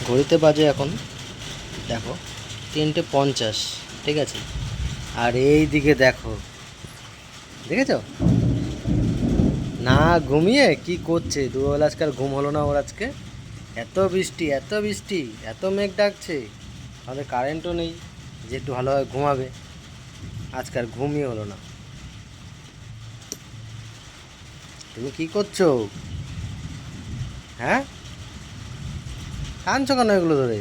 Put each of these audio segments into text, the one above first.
ঘড়িতে বাজে এখন দেখো 3:50, ঠিক আছে। আর এই দিকে দেখো, দেখেছ না ঘুমিয়ে কি করছে দুবেলা, আজকাল ঘুম হলো না ওর আজকে। এত বৃষ্টি, এত বৃষ্টি, এত মেঘ ডাকছে, আমাদের কারেন্টও নেই যে একটু ভালোভাবে ঘুমাবে, আজকাল ঘুমই হলো না। তুমি কি করছো? হ্যাঁ, টানছো কেন এগুলো ধরে?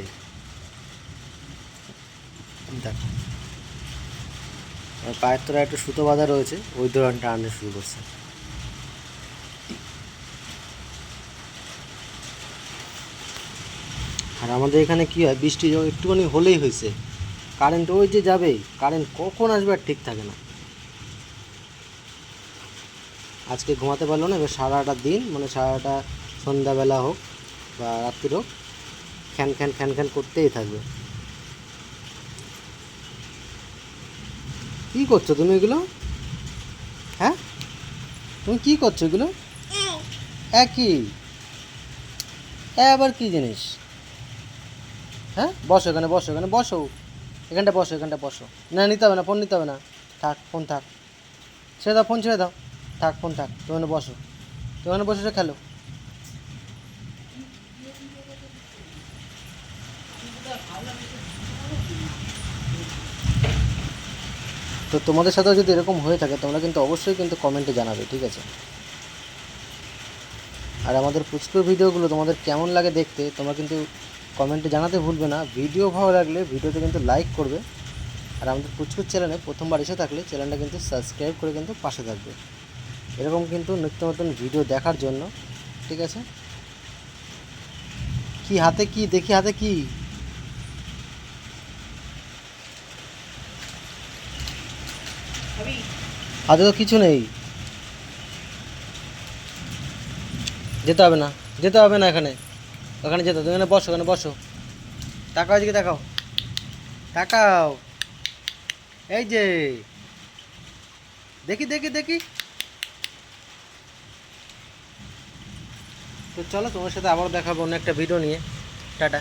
দেখো আমার পায়ের তলায় একটু সুতো বাঁধা রয়েছে, ওই ধরনের টানতে শুরু করছে। আর আমাদের এখানে কি হয়, বৃষ্টি যখন একটুখানি হলেই হয়েছে কারেন্ট ওই যে যাবে, কারেন্ট কখন আসবে আর ঠিক থাকে না। আজকে ঘুমাতে পারলো না, এবার সারাটা দিন মানে সারাটা সন্ধ্যাবেলা হোক বা রাত্রির হোক খ্যান খ্যান খ্যান খ্যান করতেই থাকবে। কী করছো তুমি এগুলো? হ্যাঁ, তুমি কী করছো এগুলো? একই আবার কী জিনিস? হ্যাঁ, বসো এখানে, বসো এখানে, বসো এখানটা, বসো এখানটা, বসো। না নিতে হবে না, ফোন নিতে হবে না, থাক ফোন থাক, ছেড়ে দাও ফোন, ছেড়ে দাও, থাক ফোন থাক, তুমি এখানে বসো, তুমি এখানে বসে খেলো। তো তোমাদের সাথেও যদি এরকম হয়ে থাকে তোমরা কিন্তু অবশ্যই কিন্তু কমেন্টে জানাবে, ঠিক আছে। আর আমাদের পুচকুর ভিডিওগুলো তোমাদের কেমন লাগে দেখতে তোমরা কিন্তু কমেন্টে জানাতে ভুলবে না। ভিডিও ভালো লাগলে ভিডিওতে কিন্তু লাইক করবে। আর আমাদের পুচকুর চ্যানেলে প্রথমবার এসে থাকলে চ্যানেলটা কিন্তু সাবস্ক্রাইব করে কিন্তু পাশে থাকবে, এরকম কিন্তু নিত্য নতুন ভিডিও দেখার জন্য, ঠিক আছে। কি হাতে কি দেখি, হাতে কি? হাতে তো কিছু নেই, যেতে হবে না, যেতে হবে না এখানে, ওখানে যেতে হবে, এখানে বসো, এখানে বসো, তাকাও এদিকে, তাকাও, তাকাও, এই যে দেখি দেখি দেখি। তো চলো তোমার সাথে আবার দেখাবো অন্য একটা ভিডিও নিয়ে। টাটা।